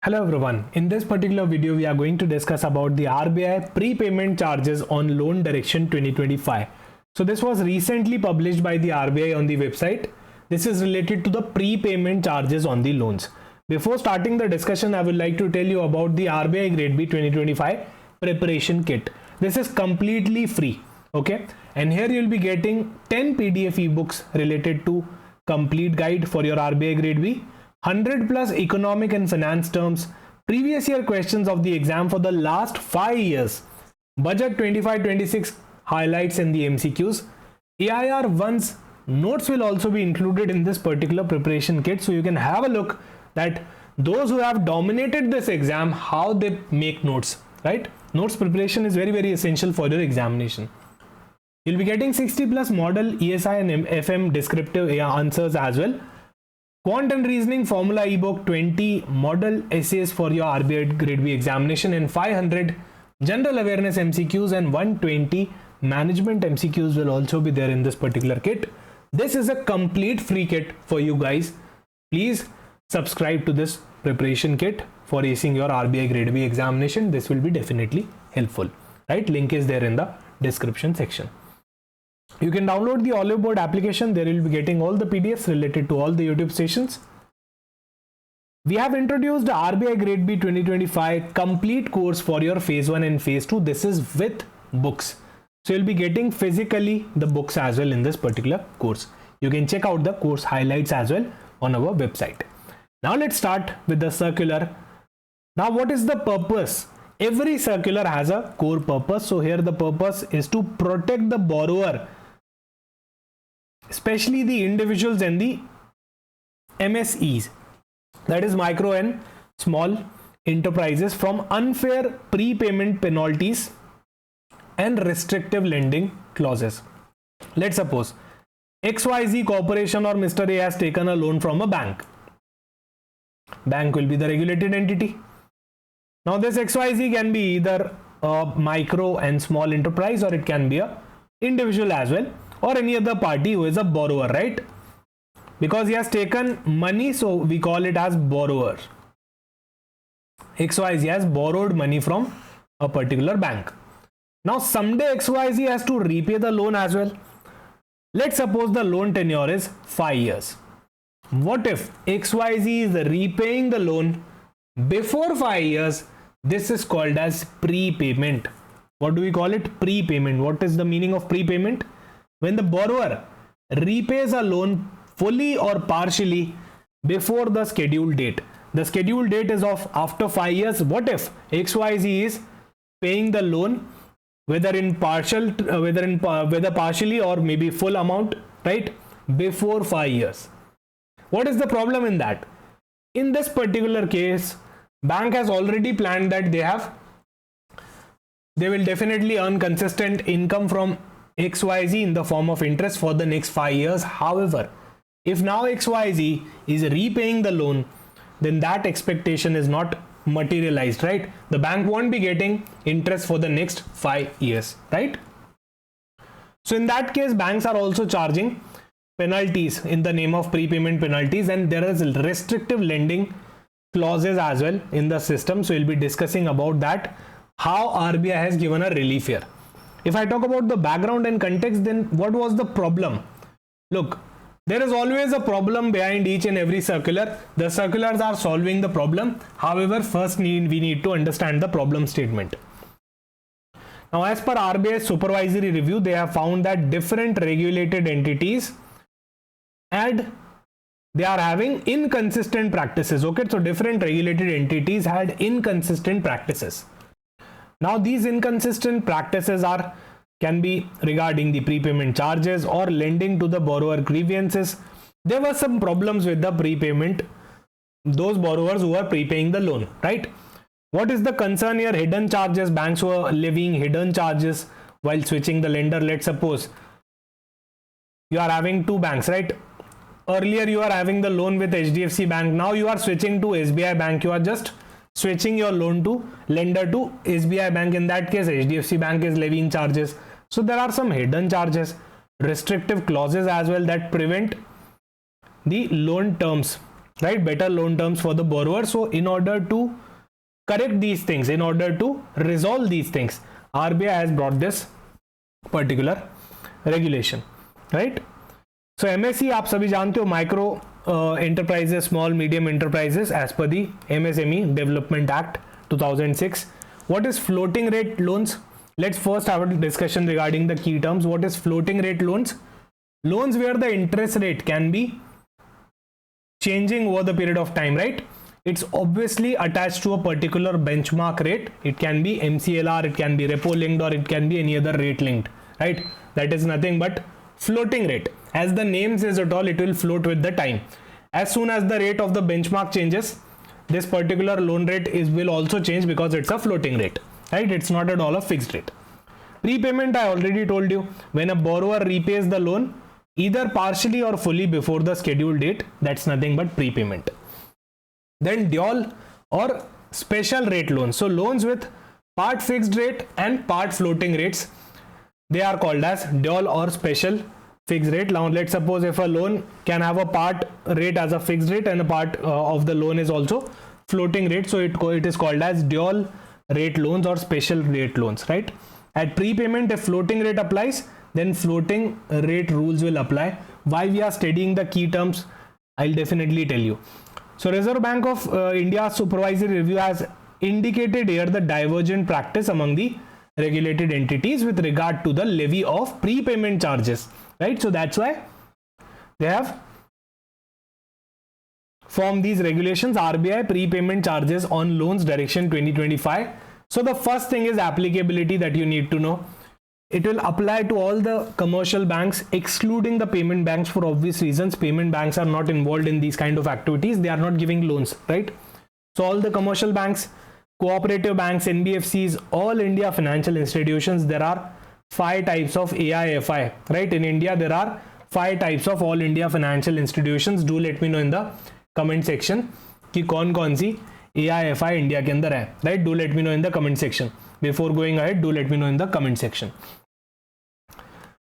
Hello everyone, in this particular video we are going to discuss about the RBI prepayment charges on loan direction 2025. So this was recently published by the RBI on the website. This is related to the prepayment charges on the loans. Before starting the discussion, I would like to tell you about the RBI Grade B 2025 preparation kit. This is completely free, okay? And here you'll be getting 10 PDF ebooks related to complete guide for your RBI Grade B. 100 plus economic and finance terms, previous year questions of the exam for the last 5 years, budget 25-26 highlights in the MCQs, AIR 1's notes will also be included in this particular preparation kit, so you can have a look that those who have dominated this exam, how they make notes, right? Notes preparation is very essential for your examination. You'll be getting 60 plus model ESI and FM descriptive answers as well. Quant and Reasoning Formula ebook, 20 model essays for your RBI Grade B examination, and 500 General Awareness MCQs and 120 Management MCQs will also be there in this particular kit. This is a complete free kit for you guys. Please subscribe to this preparation kit for acing your RBI Grade B examination. This will be definitely helpful, right? Link is there in the description section. You can download the Oliveboard application. There you'll be getting all the PDFs related to all the YouTube stations. We have introduced the RBI Grade B 2025 complete course for your phase 1 and phase 2. This is with books. So you'll be getting physically the books as well in this particular course. You can check out the course highlights as well on our website. Now let's start with the circular. Now what is the purpose? Every circular has a core purpose. So here the purpose is to protect the borrower, especially the individuals and the MSEs, that is micro and small enterprises, from unfair prepayment penalties and restrictive lending clauses. Let's suppose XYZ Corporation or Mr. A has taken a loan from a bank. Bank will be the regulated entity. Now this XYZ can be either a micro and small enterprise, or it can be a individual as well, or any other party who is a borrower, right? Because he has taken money, so we call it as borrower. XYZ has borrowed money from a particular bank. Now someday XYZ has to repay the loan as well. Let's suppose the loan tenure is 5 years. What if XYZ is repaying the loan before 5 years? This is called as prepayment. What do we call it? Prepayment. What is the meaning of prepayment? When the borrower repays a loan fully or partially before the scheduled date. The scheduled date is of after 5 years. What if XYZ is paying the loan whether partially or maybe full amount, right, before 5 years? What is the problem in that? In this particular case, bank has already planned that they will definitely earn consistent income from XYZ in the form of interest for the next 5 years. However, if now XYZ is repaying the loan, then that expectation is not materialized, right? The bank won't be getting interest for the next 5 years, right? So in that case, banks are also charging penalties in the name of prepayment penalties, and there is restrictive lending clauses as well in the system. So we'll be discussing about that, how RBI has given a relief here. If I talk about the background and context, then what was the problem? Look, there is always a problem behind each and every circular. The circulars are solving the problem. However, first we need to understand the problem statement. Now, as per RBI's supervisory review, they have found that different regulated entities and they are having inconsistent practices. Okay, so different regulated entities had inconsistent practices. Now these inconsistent practices can be regarding the prepayment charges or lending to the borrower grievances. There were some problems with the prepayment, those borrowers who are prepaying the loan, right? What is the concern here? Hidden charges. Banks were levying hidden charges while switching the lender. Let's suppose you are having two banks, right? Earlier you are having the loan with HDFC Bank. Now you are switching to SBI Bank. You are just switching your loan to lender to SBI Bank. In that case, HDFC Bank is levying charges. So there are some hidden charges, restrictive clauses as well that prevent the loan terms right? Better loan terms for the borrower. So in order to correct these things, in order to resolve these things, RBI has brought this particular regulation, right? So MSE आप सभी जानते हो, micro enterprises, small medium enterprises, as per the MSME Development Act 2006. What is floating rate loans? Let's first have a discussion regarding the key terms. What is floating rate loans? Loans where the interest rate can be changing over the period of time, right? It's obviously attached to a particular benchmark rate. It can be MCLR, it can be repo linked, or it can be any other rate linked, right? That is nothing but floating rate. As the name says it all, it will float with the time. As soon as the rate of the benchmark changes, this particular loan rate will also change, because it's a floating rate, right? It's not at all a fixed rate. Prepayment, I already told you, when a borrower repays the loan either partially or fully before the scheduled date, that's nothing but prepayment. Then dual or special rate loans. So loans with part fixed rate and part floating rates, they are called as dual or special fixed rate. Now let's suppose if a loan can have a part rate as a fixed rate and a part of the loan is also floating rate, so it is called as dual rate loans or special rate loans, right? At prepayment, if floating rate applies, then floating rate rules will apply. Why we are studying the key terms, I'll definitely tell you. So Reserve Bank of India's supervisory review has indicated here the divergent practice among the regulated entities with regard to the levy of prepayment charges, right? So that's why they have formed these regulations, RBI prepayment charges on loans direction 2025. So the first thing is applicability that you need to know. It will apply to all the commercial banks, excluding the payment banks, for obvious reasons. Payment banks are not involved in these kind of activities. They are not giving loans, right? So all the commercial banks, cooperative banks, NBFCs, all India financial institutions, there are 5 types of AIFI, right? In India, there are 5 types of all India financial institutions. Do let me know in the comment section कि कौन-कौन सी AIFI India के अंदर है, right? Do let me know in the comment section. Before going ahead, do let me know in the comment section.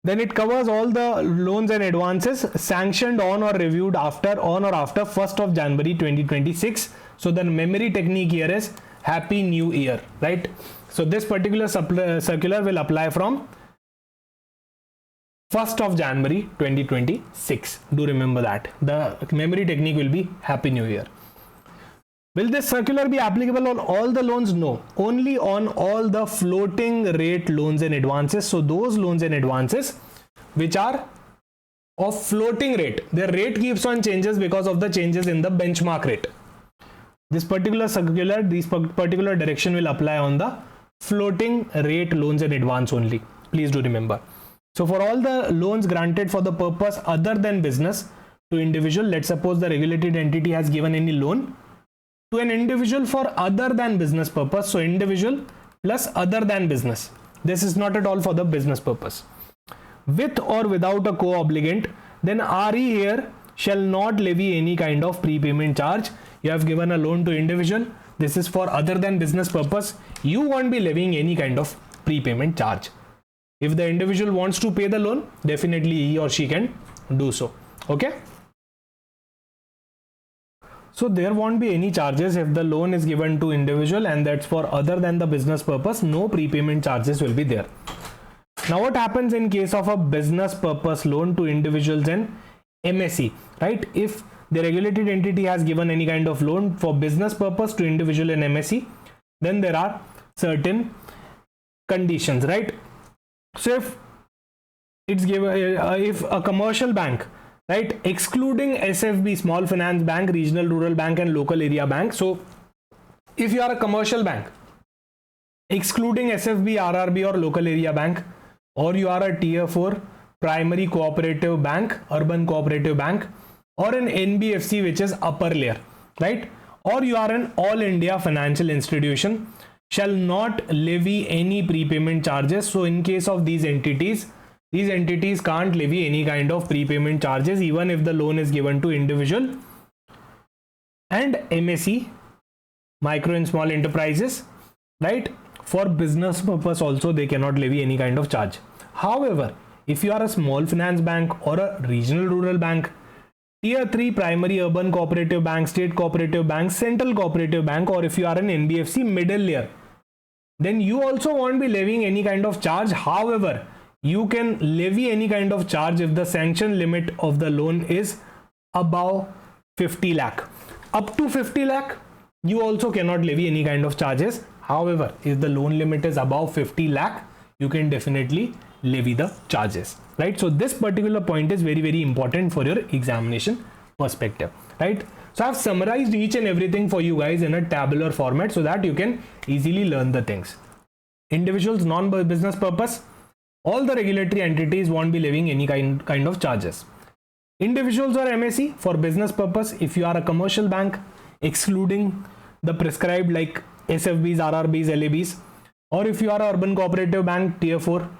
Then it covers all the loans and advances sanctioned on or reviewed after 1st of January 2026. So the memory technique here is Happy New Year, right? So this particular circular will apply from 1st of January 2026. Do remember that. The memory technique will be Happy New Year. Will this circular be applicable on all the loans? No, only on all the floating rate loans and advances. So those loans and advances which are of floating rate, their rate keeps on changes because of the changes in the benchmark rate. This particular circular, this particular direction will apply on the floating rate loans and advance only. Please do remember. So for all the loans granted for the purpose other than business to individual, let's suppose the regulated entity has given any loan to an individual for other than business purpose. So individual plus other than business. This is not at all for the business purpose. With or without a co-obligant, then RE here shall not levy any kind of prepayment charge. You have given a loan to individual. This is for other than business purpose. You won't be levying any kind of prepayment charge. If the individual wants to pay the loan, definitely he or she can do so. Okay. So there won't be any charges if the loan is given to individual and that's for other than the business purpose. No prepayment charges will be there. Now what happens in case of a business purpose loan to individuals and MSE, right? If the regulated entity has given any kind of loan for business purpose to individual and MSE, then there are certain conditions, right? So if it's given, if a commercial bank, right, excluding SFB, small finance bank, regional rural bank and local area bank. So if you are a commercial bank excluding SFB, RRB or local area bank, or you are a tier 4 primary cooperative bank, urban cooperative bank, or an NBFC which is upper layer, right, or you are an all India financial institution, shall not levy any prepayment charges. So in case of these entities can't levy any kind of prepayment charges even if the loan is given to individual and MSE, micro and small enterprises, right? For business purpose also they cannot levy any kind of charge. However, if you are a small finance bank or a regional rural bank, Tier 3 primary urban cooperative bank, state cooperative bank, central cooperative bank, or if you are an NBFC middle layer, then you also won't be levying any kind of charge. However, you can levy any kind of charge if the sanction limit of the loan is above 50 lakh. Up to 50 lakh, you also cannot levy any kind of charges. However, if the loan limit is above 50 lakh, you can definitely levy the charges, right? So this particular point is very, very important for your examination perspective, right? So I've summarized each and everything for you guys in a tabular format so that you can easily learn the things. Individuals, non-business purpose, all the regulatory entities won't be levying any kind of charges. Individuals or MSE for business purpose, if you are a commercial bank, excluding the prescribed like SFBs, RRBs, LABs, or if you are a urban cooperative bank tier 4,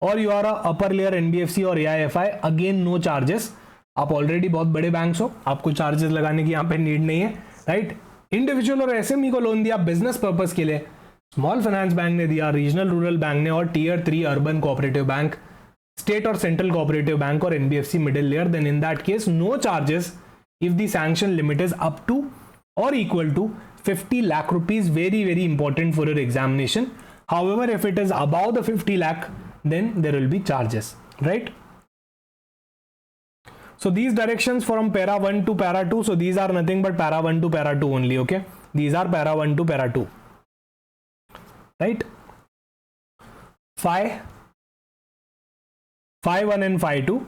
or you are a upper layer NBFC और AIFI, again no charges. आप already बहुत बड़े banks हो, आपको charges लगाने की यहाँ पे नीड नहीं है, राइट? इंडिविजुअल और एसएमई को लोन दिया बिजनेस पर्पस के लिए, स्मॉल फाइनेंस बैंक ने दिया, रीजनल रूरल बैंक ने, और tier 3 urban cooperative bank, state और सेंट्रल कोऑपरेटिव बैंक और NBFC middle layer, then in that case no charges if the sanction limit is up to और equal to 50 lakh rupees. Very, very important for your examination. However, if it is above the 50 lakh, then there will be charges, right? So these directions from para 1 to para 2, so these are nothing but para 1 to para 2 only, okay? These are para 1 to para 2, right? Phi 1 and Phi 2.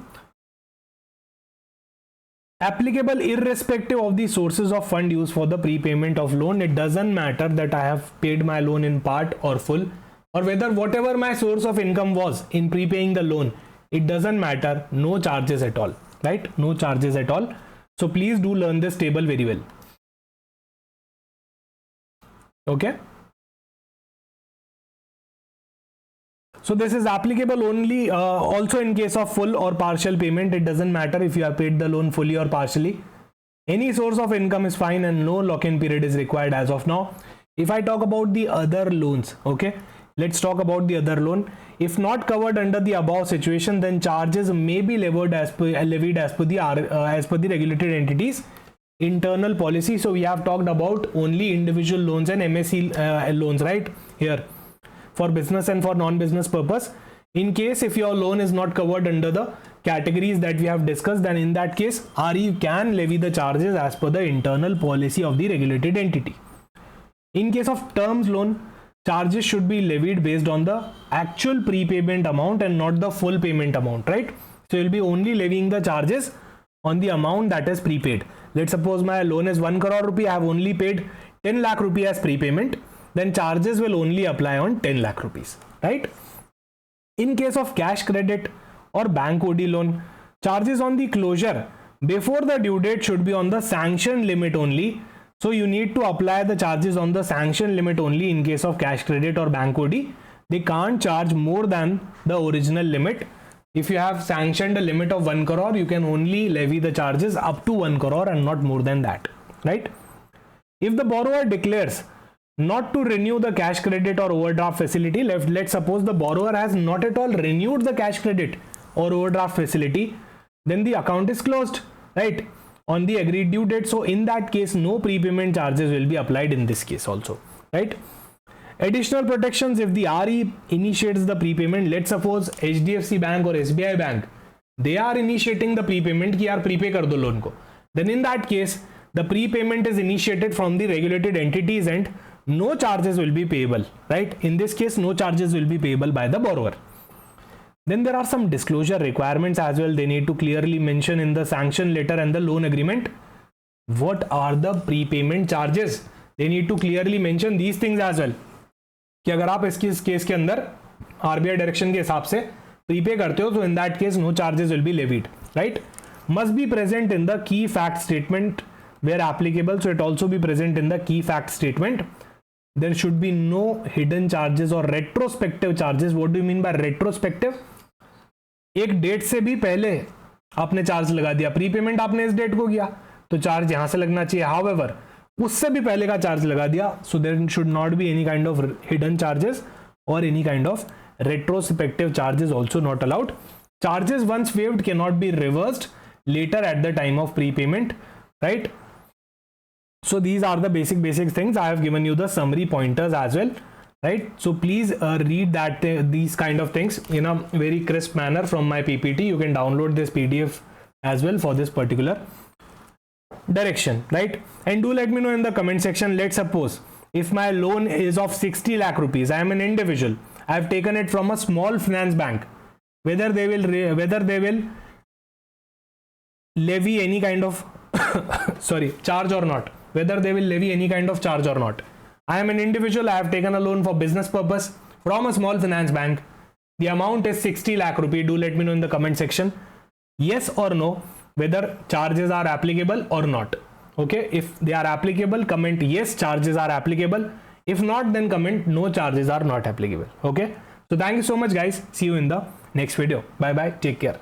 Applicable irrespective of the sources of fund used for the prepayment of loan. It doesn't matter that I have paid my loan in part or full, or whether whatever my source of income was in prepaying the loan, it doesn't matter. No charges at all, right? No charges at all. So please do learn this table very well. Okay. So this is applicable only also in case of full or partial payment. It doesn't matter if you have paid the loan fully or partially. Any source of income is fine and no lock-in period is required as of now. If I talk about the other loans, okay, let's talk about the other loan. If not covered under the above situation, then charges may be levied as per the regulated entities internal policy. So we have talked about only individual loans and MSE loans right here, for business and for non-business purpose. In case if your loan is not covered under the categories that we have discussed, then in that case RE can levy the charges as per the internal policy of the regulated entity. In case of terms loan, charges should be levied based on the actual prepayment amount and not the full payment amount, right? So you'll be only levying the charges on the amount that is prepaid. Let's suppose my loan is 1 crore rupee, I have only paid 10 lakh rupee as prepayment, then charges will only apply on 10 lakh rupees, right? In case of cash credit or bank OD loan, charges on the closure before the due date should be on the sanction limit only. So you need to apply the charges on the sanction limit only in case of cash credit or bank OD. They can't charge more than the original limit. If you have sanctioned a limit of 1 crore, you can only levy the charges up to 1 crore and not more than that, right? If the borrower declares not to renew the cash credit or overdraft facility, let's suppose the borrower has not at all renewed the cash credit or overdraft facility, then the account is closed, right, on the agreed due date. So in that case, no prepayment charges will be applied in this case also, right? Additional protections if the RE initiates the prepayment. Let's suppose HDFC Bank or SBI Bank, they are initiating the prepayment कि यार prepay कर दो loan को. Then in that case, the prepayment is initiated from the regulated entities and no charges will be payable, right? In this case, no charges will be payable by the borrower. Then there are some disclosure requirements as well. They need to clearly mention in the sanction letter and the loan agreement what are the prepayment charges. They need to clearly mention these things as well. कि अगर आप इसके case के अंदर RBI direction के हिसाब से prepay करते हो तो in that case no charges will be levied, right? Must be present in the key fact statement where applicable. So it also be present in the key fact statement. There should be no hidden charges or retrospective charges. What do you mean by retrospective? एक date से भी पहले आपने charge लगा दिया, prepayment आपने इस date को किया तो चार्ज यहां से लगना चाहिए. हाउएवर उससे भी पहले का चार्ज लगा दिया, so there should not be any kind of hidden charges और any kind of retrospective charges also not allowed. Charges once waived cannot be reversed. later at the time of prepayment, right? So these are the basic things. I have given you the summary pointers as well, right? So please read that these kind of things in a very crisp manner from my PPT. You can download this PDF as well for this particular direction, right? And do let me know in the comment section. Let's suppose if my loan is of 60 lakh rupees, I am an individual, I have taken it from a small finance bank, whether they will levy any kind of charge or not, whether they will levy any kind of charge or not. I am an individual, I have taken a loan for business purpose from a small finance bank. The amount is 60 lakh rupee. Do let me know in the comment section, yes or no, whether charges are applicable or not. Okay, if they are applicable, comment yes, charges are applicable. If not, then comment no, charges are not applicable. Okay, so thank you so much guys. See you in the next video. Bye bye. Take care.